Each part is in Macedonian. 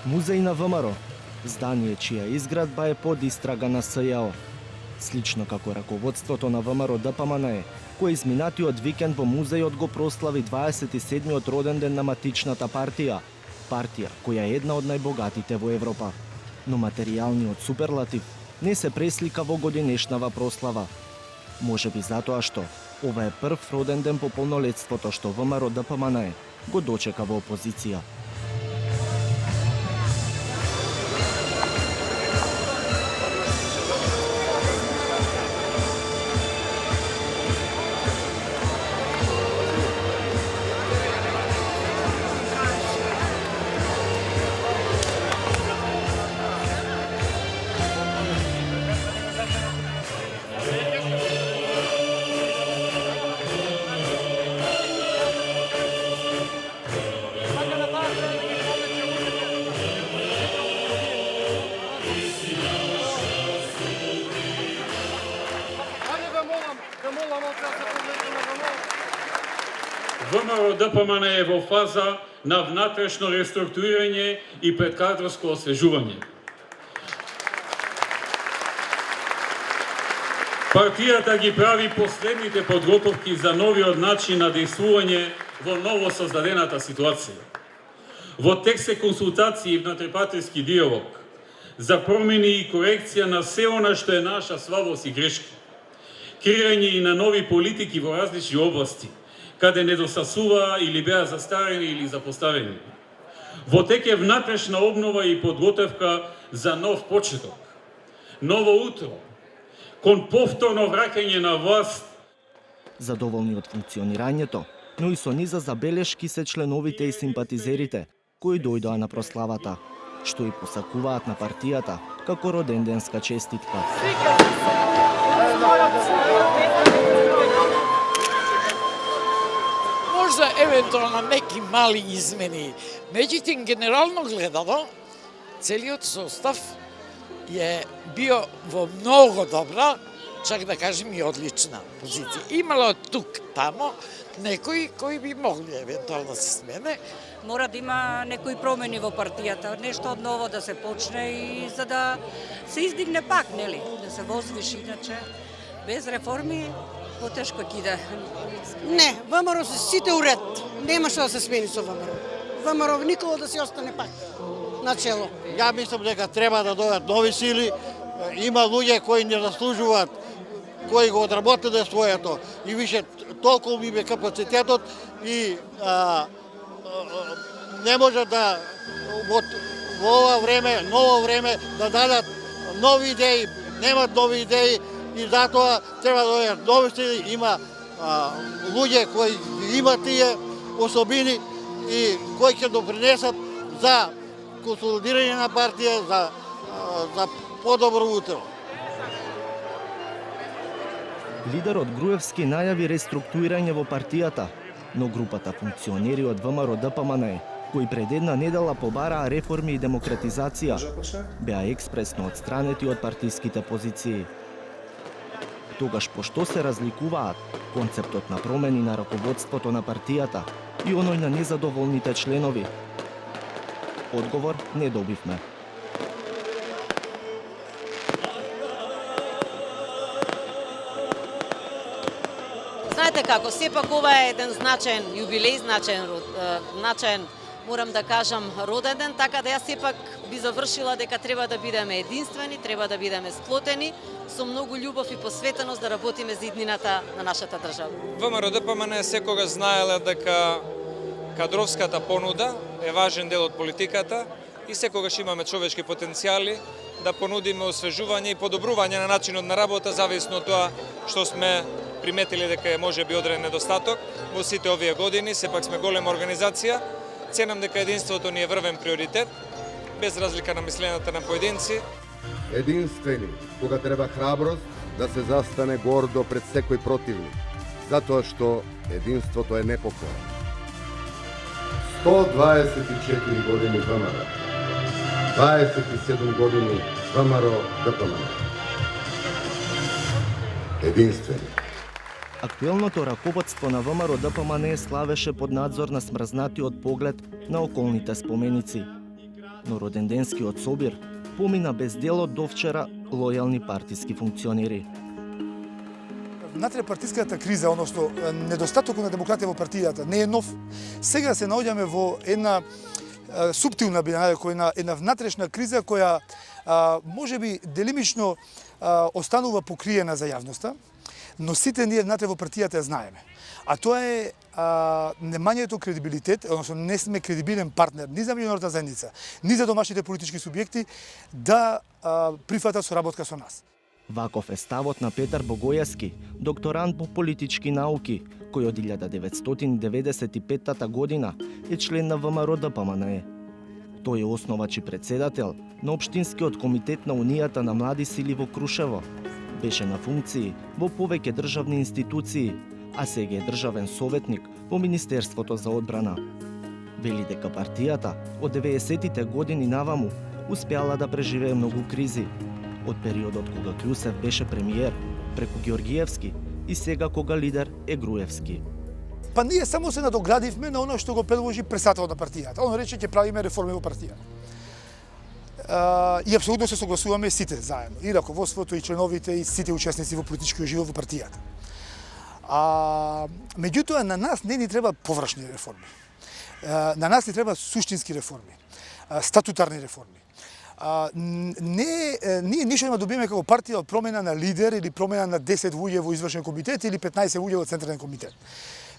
Музеј на ВМРО, здание чија изградба е под истрага на СЈО. Слично како раководството на ВМРО ДПМНЕ, кој изминатиот викенд во музејот го прослави 27-миот роден ден на матичната партија, партија која е една од најбогатите во Европа. Но материјалниот суперлатив не се преслика во годинешнава прослава. Можеби затоа што ова е прв роден ден по полнолетството што ВМРО ДПМНЕ го дочека во опозиција. ВМРО ДПМН е во фаза на внатрешно реструктурирање и предкадрско освежување. Партијата ги прави последните подготовки за новиот начин на действување во ново создадената ситуација. Во тек се консултации и внатрепартијски диалог за промени и корекција на се она што е наша слабост и грешки, креање и на нови политики во различни области, каде недостасува или беа застарени или запоставени. Во тек е внатрешна обнова и подготовка за нов почеток, ново утро, кон повторно враќање на власт. Задоволни од функционирањето, но и со низа забелешки се членовите и симпатизерите кои дојдоа на прославата, што и посакуваат на партијата како роденденска честитка. Можда евентуално неки мали измени, меѓутоа генерално гледано, целиот состав е био во многу добра, чак да кажем и одлична позиција. Имало тук, тамо, некои кои би могли евентуално да се смене. Мора да има некои промени во партијата, нешто од ново да се почне и за да се издигне пак, нели? Да се возвиши, иначе без реформи потешко ќе иде. Не, ВМРО се сите уред. Нема што да се смени со ВМРО. ВМРО никога да се остане пак на чело. Ја мислам дека треба да дојдат нови сили. Има луѓе кои не заслужуваат, кои го одработиле своето и више толку им е капацитетот и не може да во ова време, ново време да дадат нови идеи, немат нови идеи и затоа треба да дојдат нови сили. Има луѓе кои имат тие особини и кои ќе допринесат за консолидирање на партија, за подобро утро. Лидерот Груевски најави реструктурирање во партијата, но групата функционери од ВМРО ДПМНЕ, кои пред една недела побараа реформи и демократизација, беа експресно отстранети од партиските позиции. Тогаш по што се разликуваат концептот на промени на раководството на партијата и оној на незадоволните членови? Одговор не добивме. Знаете како, сепак ова е еден значаен јубилеј, значаен, морам да кажам, роден ден, така да јас сепак би завршила дека треба да бидеме единствени, треба да бидеме сплотени, со многу љубов и посветеност да работиме за иднината на нашата држава. ВМРО ДПМН секогаш знаеле дека кадровската понуда е важен дел од политиката и секогаш имаме човечки потенцијали да понудиме освежување и подобрување на начинот на работа, зависно од тоа што сме приметили дека е можеби одреден недостаток во сите овие години. Сепак сме голема организација, ценам дека единството ни е врвен приоритет, без разлика на мислената на поединци. Единствени, кога треба храброст да се застане гордо пред секој противник, затоа што единството е непокорно. 124 години ВМРО, 27 години ВМРО ДПМН. Единствени. Актуелното раководство на ВМРО ДПМНЕ славеше под надзор на смрзнатиот поглед на околните споменици. Но роденденскиот собир помина без дел од довчера лојални партиски функционери. Внатре партиската криза, односно недостатокот на демократија во партијата не е нов. Сега се наоѓаме во една суптилна, една внатрешна криза која можеби делимично останува покриена за јавноста, но сите ние внатре во партијата ја знаеме. А тоа е немањето кредибилитет, односно не сме кредибилен партнер ни за меѓународната заедница, ни за домашните политички субјекти да прифатат соработка со нас. Ваков е ставот на Петар Богојевски, докторант по политички науки, кој од 1995 година е член на ВМРО ДПМНЕ. Тој е основач и председател на Општинскиот комитет на Унијата на млади сили во Крушево. Беше на функции во повеќе државни институции, а сега е државен советник во Министерството за одбрана. Вели дека партијата од 90-тите години наваму успеала да преживее многу кризи, од периодот кога Клюсев беше премиер, преку Георгиевски и сега кога лидер е Груевски. Па ние само се надоградивме на оно што го предложи председателот на партијата. Он рече ќе правиме реформи во партијата. И апсолутно се согласуваме сите заедно, и раководството, и членовите, и сите учесници во политичкиот живот во партијата. Меѓутоа, на нас не ни треба површни реформи. На нас ни треба суштински реформи, статутарни реформи. Ние ништо нема добиеме како партија од промена на лидер или промена на 10 луѓе во извршен комитет или 15 луѓе во централен комитет.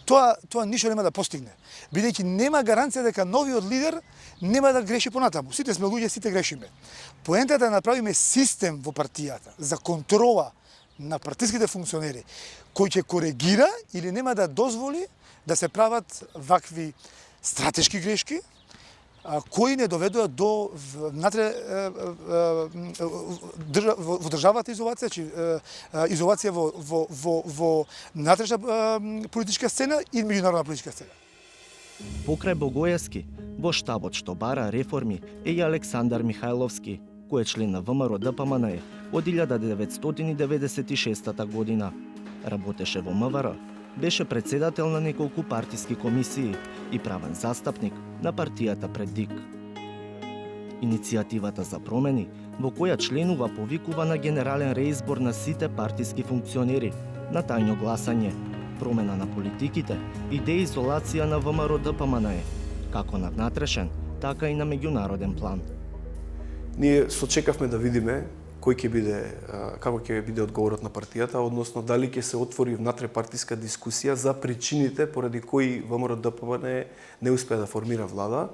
Тоа ништо нема да постигне, бидејќи нема гаранција дека новиот лидер нема да греши понатаму. Сите сме луѓе, сите грешиме. Поентата е да направиме систем во партијата за контрола на партиските функционери, кој ќе коригира или нема да дозволи да се прават вакви стратешки грешки, кои не доведуваат до во државата изолација, изолација во натрешна политичка сцена и меѓународна политичка сцена. Покрај Богојевски, во штабот што бара реформи е и Александар Михајловски, кој е член на ВМРО ДПМНЕ од 1996 година. Работеше во МВР, беше председател на неколку партиски комисии и правен застапник на партијата пред ДИК. Иницијативата за промени, во која членува, повикува на генерален реизбор на сите партиски функционери, на тајно гласање, промена на политиките и деизолација на ВМРО ДПМНЕ, како на внатрешен, така и на меѓународен план. Ние сочекавме да видиме кој ќе биде, како ќе биде одговорот на партијата, односно дали ќе се отвори внатрепартиска дискусија за причините поради кои ВМРО ДПМНЕ не успеа да формира влада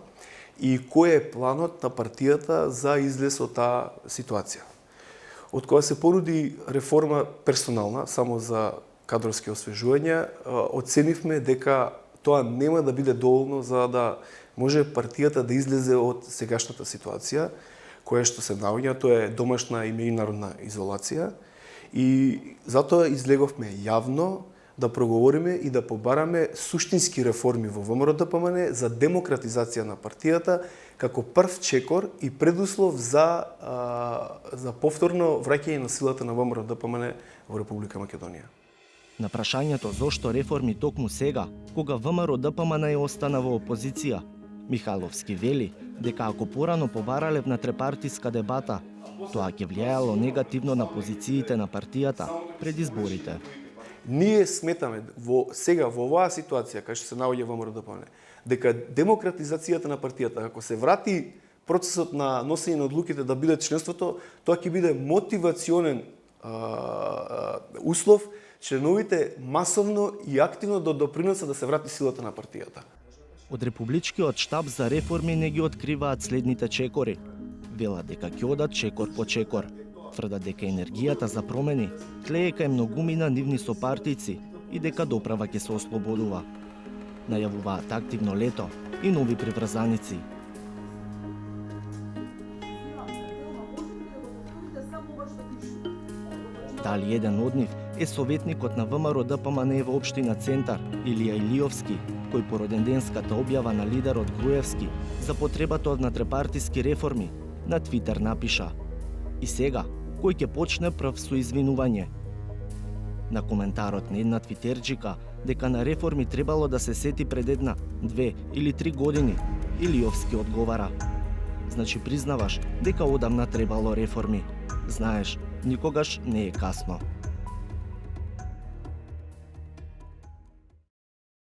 и кој е планот на партијата за излез од таа ситуација. Од кога се понуди реформа персонална, само за кадровски освежувања, оценивме дека тоа нема да биде доволно за да може партијата да излезе од сегашната ситуација, која што се наоѓа, тоа е домашна и меѓународна изолација, и затоа излеговме јавно да проговориме и да побараме суштински реформи во ВМРО ДПМНЕ за демократизација на партијата како прв чекор и предуслов за повторно враќање на силата на ВМРО ДПМНЕ во Република Македонија. На прашањето зошто реформи токму сега, кога ВМРО ДПМНЕ остана во опозиција, Михајловски вели дека ако порано побарале внатрепартиска дебата, тоа ќе влијаело негативно на позициите на партијата пред изборите. Ние сметаме сега во оваа ситуација кај што се наоѓа ВМРО ДПМНЕ, дека демократизацијата на партијата, ако се врати процесот на носење на одлуките да биде членството, тоа ќе биде мотивационен услов членовите масовно и активно да допринесат да се врати силата на партијата. Од Републичкиот штаб за реформи не ги откриваат следните чекори. Велат дека ќе одат чекор по чекор. Тврдат дека енергијата за промени тлее кај многумина нивни сопартици и дека доправа ќе се ослободува. Најавуваат активно лето и нови приврзаници. Дали еден од нив е советникот на ВМРО ДПМНЕ во општина Центар, Илија Илиовски, кој по роденденската објава на лидерот Груевски за потребата од натрепартиски реформи на Твитер напиша: "И сега, кој ќе почне прв со извинување?" На коментарот на една твитерџика дека на реформи требало да се сети пред 1, 2 или 3 години, Илиовски одговара: значи признаваш дека одамна требало реформи. Знаеш, никогаш не е касно.